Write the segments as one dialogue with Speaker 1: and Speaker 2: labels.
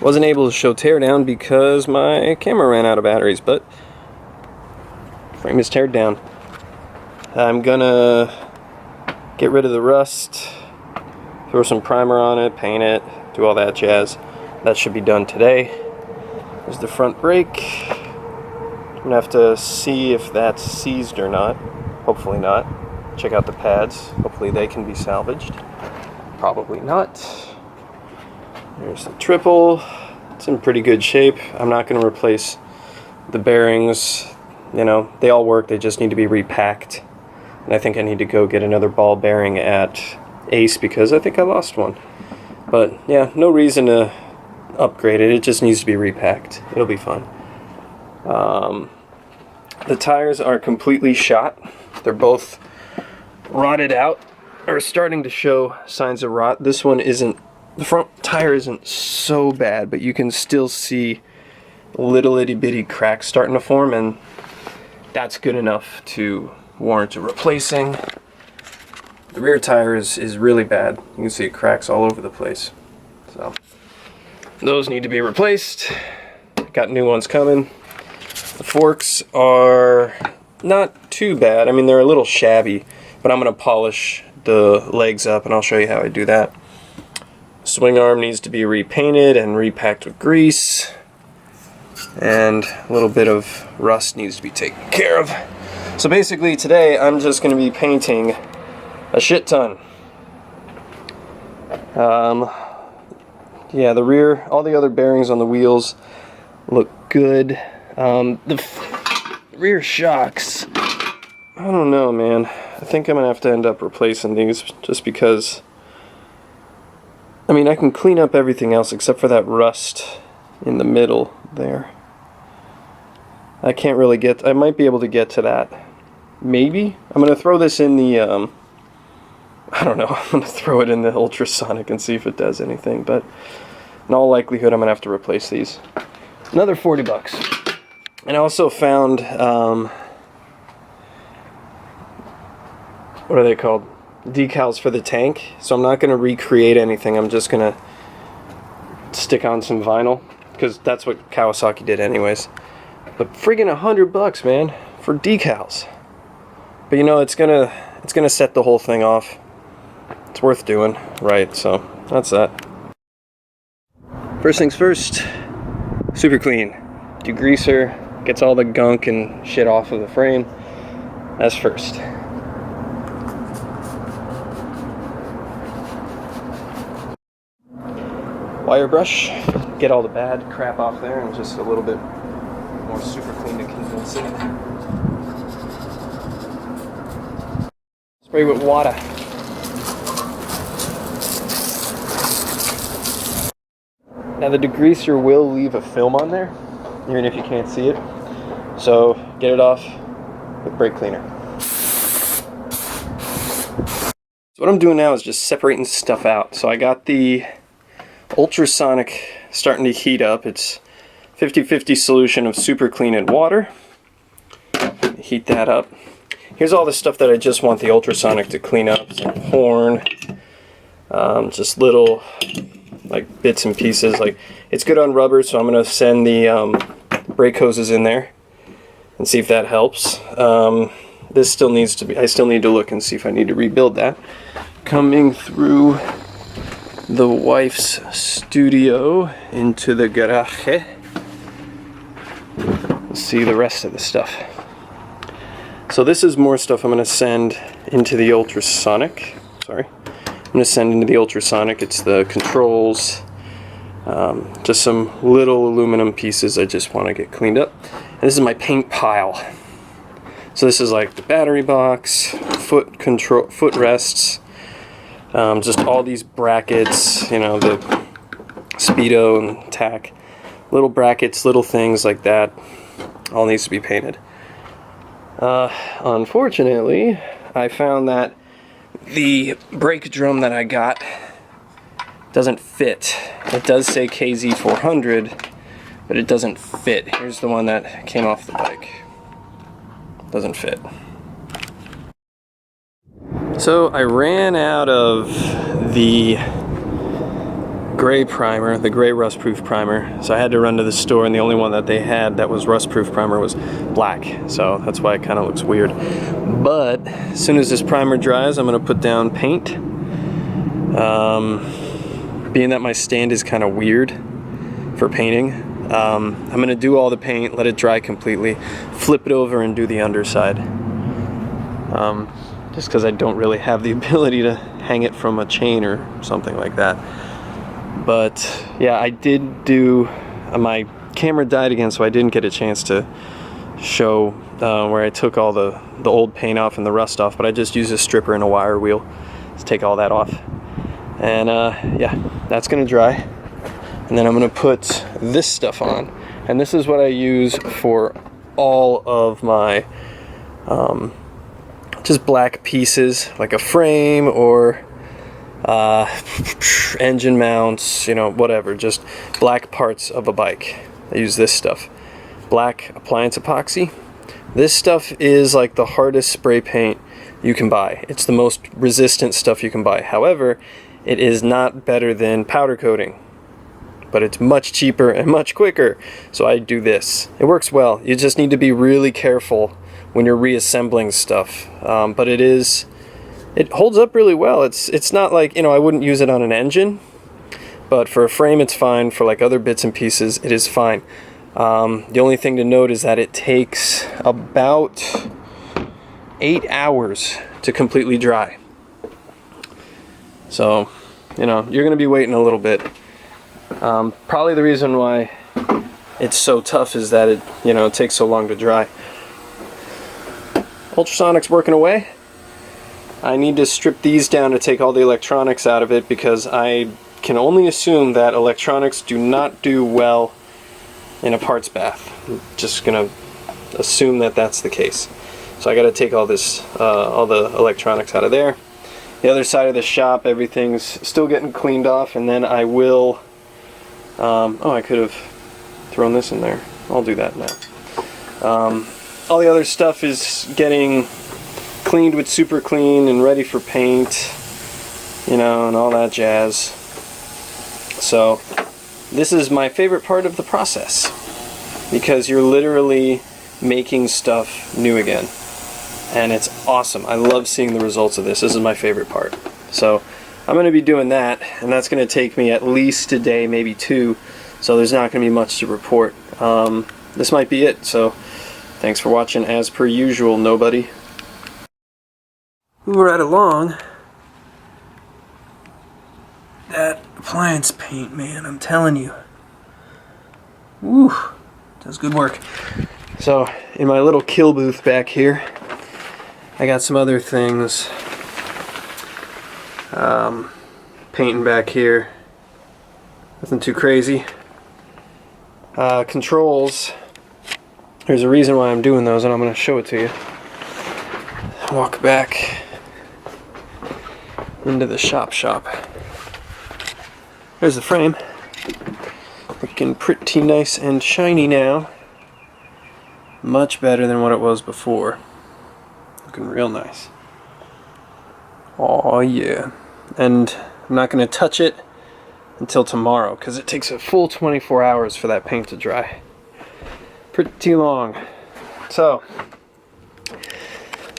Speaker 1: Wasn't able to show teardown because my camera ran out of batteries, but frame is teared down. I'm gonna get rid of the rust, throw some primer on it, paint it, do all that jazz. That should be done today. There's the front brake. I'm gonna have to see if that's seized or not. Hopefully not. Check out the pads. Hopefully they can be salvaged. Probably not. There's the triple. It's in pretty good shape. I'm not going to replace the bearings. You know, they all work. They just need to be repacked. And I think I need to go get another ball bearing at Ace because I think I lost one. But yeah, no reason to upgrade it. It just needs to be repacked. It'll be fun. The tires are completely shot. They're both rotted out, or starting to show signs of rot. This one isn't, the front tire isn't so bad, but you can still see little itty bitty cracks starting to form, and that's good enough to warrant a replacing. The rear tire is really bad. You can see cracks all over the place. So those need to be replaced. Got new ones coming. The forks are not too bad. I mean, they're a little shabby, but I'm going to polish the legs up and I'll show you how I do that. Swing arm needs to be repainted and repacked with grease, and a little bit of rust needs to be taken care of. So basically today I'm just going to be painting a shit ton. Yeah, the rear, all the other bearings on the wheels look good. The rear shocks, I don't know, man. I think I'm gonna have to end up replacing these just because, I mean, I can clean up everything else except for that rust in the middle there. I can't really get, I might be able to get to that. Maybe. I'm gonna throw this in the, I don't know, I'm gonna throw it in the Ultrasonic and see if it does anything, but in all likelihood I'm gonna have to replace these. Another 40 bucks. And I also found, what are they called? Decals for the tank. So I'm not going to recreate anything. I'm just going to stick on some vinyl, because that's what Kawasaki did anyways. But friggin' $100, man, for decals. But you know, it's gonna set the whole thing off. It's worth doing, right? So that's that. First things first, super clean. Degreaser, gets all the gunk and shit off of the frame. That's first. Wire brush, get all the bad crap off there, and just a little bit more super clean to condense it. Spray with water. Now the degreaser will leave a film on there, even if you can't see it. So get it off with brake cleaner. So what I'm doing now is just separating stuff out. So I got the Ultrasonic starting to heat up. It's 50-50 solution of super clean and water. Heat that up. Here's all the stuff that I just want the Ultrasonic to clean up. Some horn, just little like bits and pieces. Like, it's good on rubber, so I'm gonna send the brake hoses in there and see if that helps. This still needs to be, I still need to look and see if I need to rebuild that. Coming through the wife's studio into the garage. Let's see the rest of the stuff. So this is more stuff I'm going to send into the Ultrasonic. Sorry. I'm going to send into the Ultrasonic. It's the controls, just some little aluminum pieces I just want to get cleaned up. And this is my paint pile. So this is like the battery box, foot control, foot rests, just all these brackets, you know, the speedo and tack, little brackets, little things like that, all needs to be painted. Unfortunately, I found that the brake drum that I got doesn't fit. It does say KZ400, but it doesn't fit. Here's the one that came off the bike. Doesn't fit. So I ran out of the gray primer, the gray rust-proof primer. So I had to run to the store, and the only one that they had that was rust-proof primer was black. So that's why it kind of looks weird. But as soon as this primer dries, I'm going to put down paint. Being that my stand is kind of weird for painting, I'm going to do all the paint, let it dry completely, flip it over and do the underside. Just because I don't really have the ability to hang it from a chain or something like that. But yeah, I did do, my camera died again, so I didn't get a chance to show where I took all the old paint off and the rust off, but I just used a stripper and a wire wheel to take all that off. And yeah, that's gonna dry. And then I'm gonna put this stuff on. And this is what I use for all of my just black pieces, like a frame or engine mounts, you know, whatever, just black parts of a bike. I use this stuff. Black appliance epoxy. This stuff is like the hardest spray paint you can buy. It's the most resistant stuff you can buy. However, it is not better than powder coating, but it's much cheaper and much quicker. So I do this. It works well. You just need to be really careful when you're reassembling stuff. But it holds up really well. It's not like, you know, I wouldn't use it on an engine, but for a frame it's fine. For like other bits and pieces, it is fine. The only thing to note is that it takes about 8 hours to completely dry. So, you know, you're going to be waiting a little bit. Probably the reason why it's so tough is that it, you know, it takes so long to dry. Ultrasonic's working away. I need to strip these down to take all the electronics out of it, because I can only assume that electronics do not do well in a parts bath. I'm just gonna assume that that's the case. So I got to take all this, all the electronics out of there. The other side of the shop, everything's still getting cleaned off, and then I will. Oh, I could have thrown this in there. I'll do that now. All the other stuff is getting cleaned with super clean and ready for paint, you know, and all that jazz. So this is my favorite part of the process, because you're literally making stuff new again, and it's awesome. I love seeing the results of this. This is my favorite part. So I'm going to be doing that, and that's going to take me at least a day, maybe 2, so there's not going to be much to report. This might be it, so thanks for watching as per usual, nobody. Move right along. That appliance paint, man, I'm telling you. Woo, does good work. So, in my little kill booth back here, I got some other things. Painting back here. Nothing too crazy. Controls. There's a reason why I'm doing those, and I'm going to show it to you. Walk back into the shop. There's the frame. Looking pretty nice and shiny now. Much better than what it was before. Looking real nice. Oh yeah. And I'm not going to touch it until tomorrow, because it takes a full 24 hours for that paint to dry. Pretty long. So,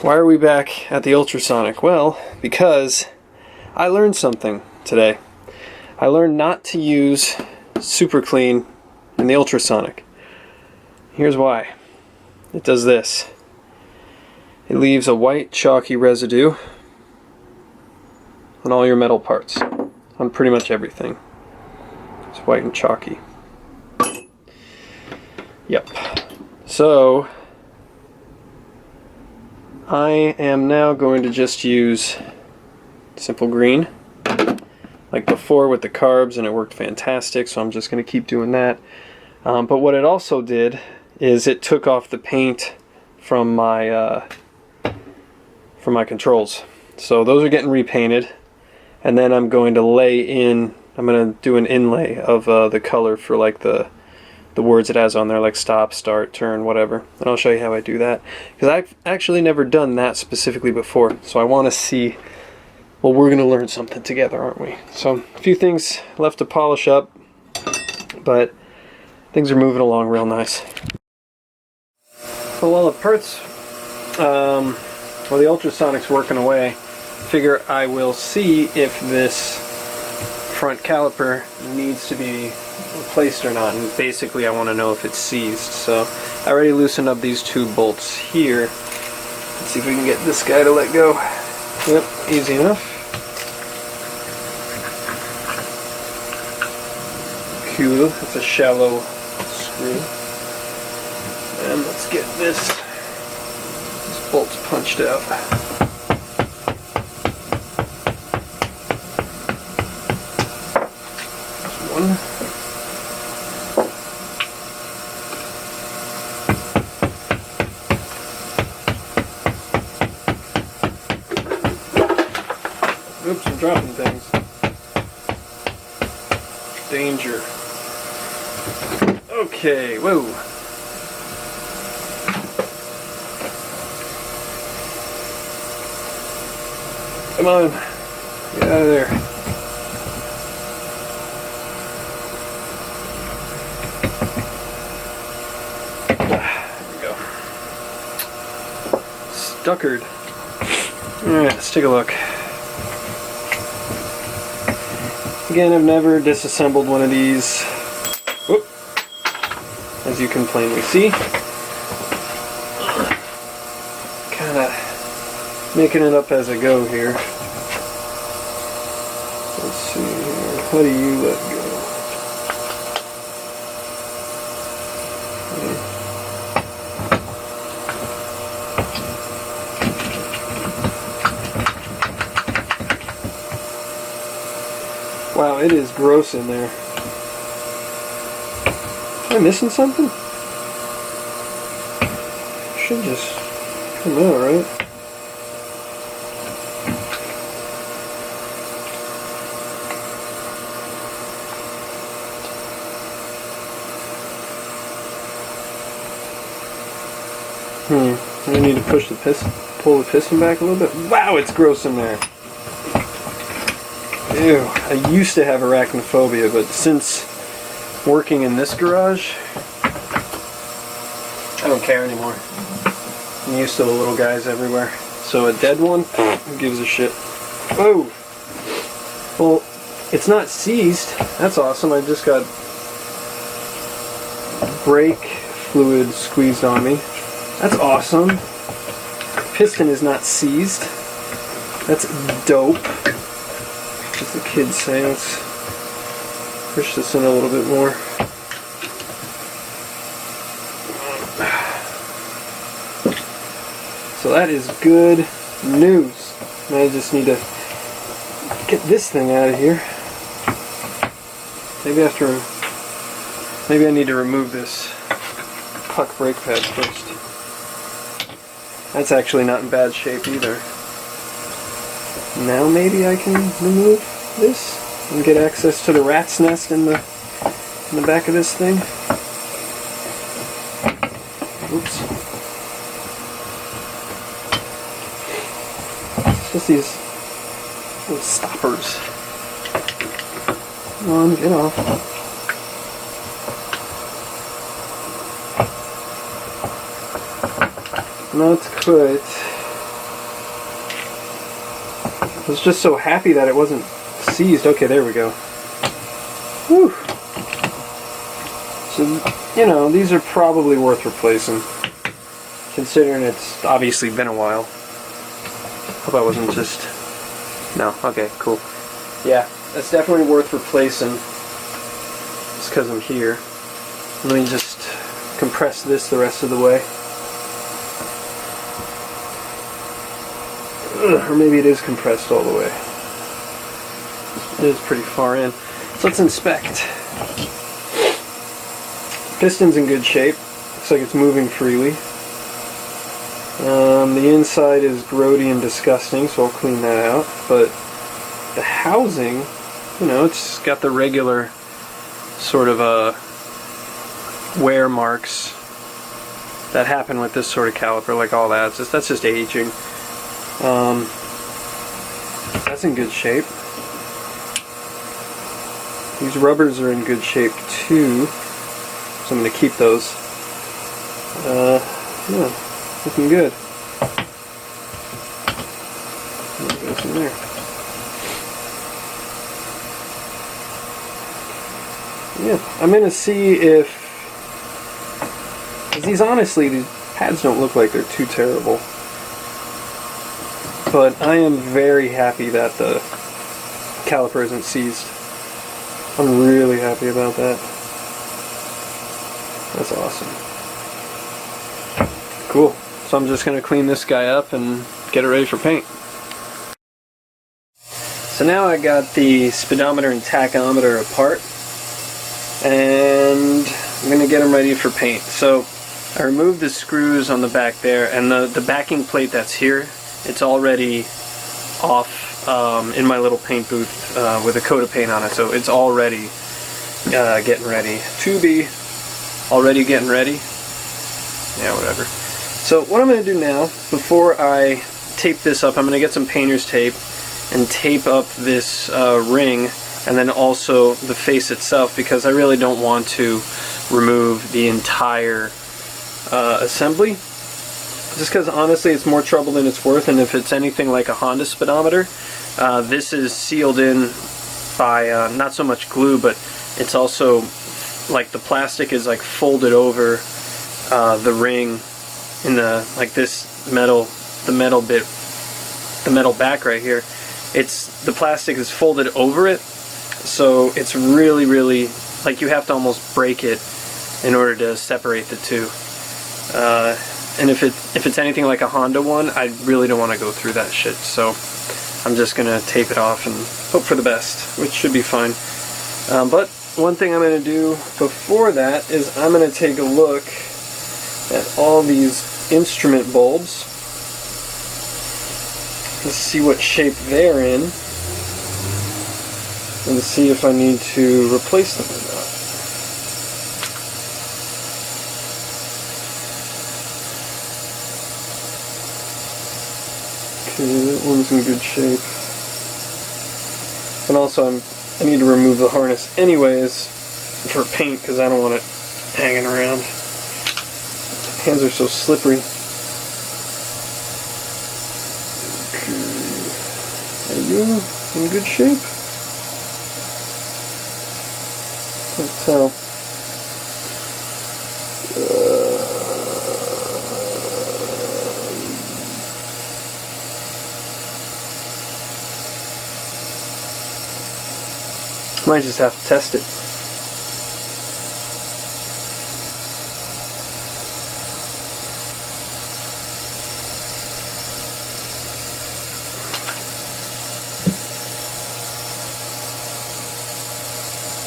Speaker 1: why are we back at the Ultrasonic? Well, because I learned something today. I learned not to use super clean in the Ultrasonic. Here's why. It does this. It leaves a white chalky residue on all your metal parts, on pretty much everything. It's white and chalky. Yep. So I am now going to just use simple green like before with the carbs, and it worked fantastic, so I'm just going to keep doing that. But what it also did is it took off the paint from my controls. So those are getting repainted, and then I'm going to lay in, I'm going to do an inlay of the color for like the words it has on there, like stop, start, turn, whatever. And I'll show you how I do that, because I've actually never done that specifically before, so I want to see well, we're going to learn something together, aren't we? So, a few things left to polish up, but things are moving along real nice. Well, while the parts, the ultrasonic's working away, figure I will see if this front caliper needs to be replaced or not, and basically I want to know if it's seized. So I already loosened up these two bolts here. Let's see if we can get this guy to let go. Yep, easy enough. Cool, it's a shallow screw. And let's get this bolt's punched out. One. Oops, I'm dropping things. Danger. Okay, whoa. Come on, get out of there. There we go. Stuckered. Alright, let's take a look. Again, I've never disassembled one of these. Whoop. As you can plainly see. Kinda making it up as I go here. Let's see here. How do you let go? Wow, it is gross in there. Am I missing something? Should just come out, right? I need to push the piston, pull the piston back a little bit. Wow, it's gross in there. Ew, I used to have arachnophobia, but since working in this garage, I don't care anymore. I'm used to the little guys everywhere. So a dead one, who gives a shit? Oh! Well, it's not seized. That's awesome. I just got brake fluid squeezed on me. That's awesome. Piston is not seized. That's dope. As the kids say, let's push this in a little bit more. So that is good news. Now I just need to get this thing out of here. Maybe I need to remove this puck brake pad first. That's actually not in bad shape either. Now maybe I can remove this and get access to the rat's nest in the back of this thing. Oops. It's just these little stoppers. Come on, get off. Not quite. I was just so happy that it wasn't seized. Okay, there we go. Whew. So, you know, these are probably worth replacing, considering it's obviously been a while. Hope I wasn't just... No, okay, cool. Yeah, that's definitely worth replacing, just because I'm here. Let me just compress this the rest of the way. Or maybe it is compressed all the way. It is pretty far in. So let's inspect. Piston's in good shape. Looks like it's moving freely. The inside is grody and disgusting, so I'll clean that out. But the housing, you know, it's got the regular sort of wear marks that happen with this sort of caliper, like all that. That's just aging. That's that's in good shape. These rubbers are in good shape too, so I'm going to keep those. Yeah, looking good. There goes in there. Yeah, I'm going to see if... These pads don't look like they're too terrible. But I am very happy that the caliper isn't seized. I'm really happy about that. That's awesome. Cool. So I'm just going to clean this guy up and get it ready for paint. So now I got the speedometer and tachometer apart, and I'm going to get them ready for paint. So I removed the screws on the back there, and the backing plate that's here, it's already off in my little paint booth with a coat of paint on it, so it's already getting ready to be already getting ready. Yeah, whatever. So what I'm going to do now, before I tape this up, I'm going to get some painter's tape and tape up this ring, and then also the face itself, because I really don't want to remove the entire assembly. Just because honestly it's more trouble than it's worth, and if it's anything like a Honda speedometer, this is sealed in by not so much glue, but it's also like the plastic is like folded over the ring in the this metal, the metal back right here. The plastic is folded over it, so it's really like you have to almost break it in order to separate the two. And if it's anything like a Honda one, I really don't want to go through that shit. So I'm just gonna tape it off and hope for the best, which should be fine. But one thing I'm gonna do before that is I'm gonna take a look at all these instrument bulbs. Let's see what shape they're in, and see if I need to replace them or not. Okay, that one's in good shape. And also I need to remove the harness anyways for paint, because I don't want it hanging around. Hands are so slippery. Are you in good shape? Can't tell. Might just have to test it.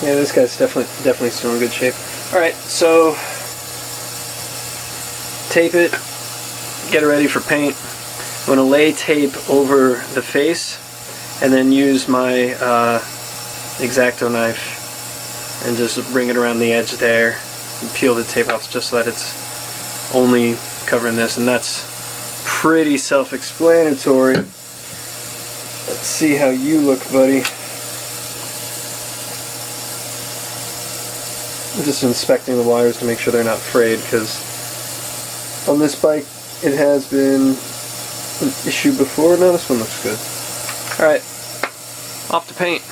Speaker 1: Yeah, this guy's definitely still in good shape. Alright, so tape it, get it ready for paint. I'm going to lay tape over the face and then use my X-Acto knife and just bring it around the edge there and peel the tape off just so that it's only covering this, and that's pretty self-explanatory. Let's see how you look, buddy. I'm just inspecting the wires to make sure they're not frayed, because on this bike it has been an issue before. No, this one looks good. Alright, off to paint.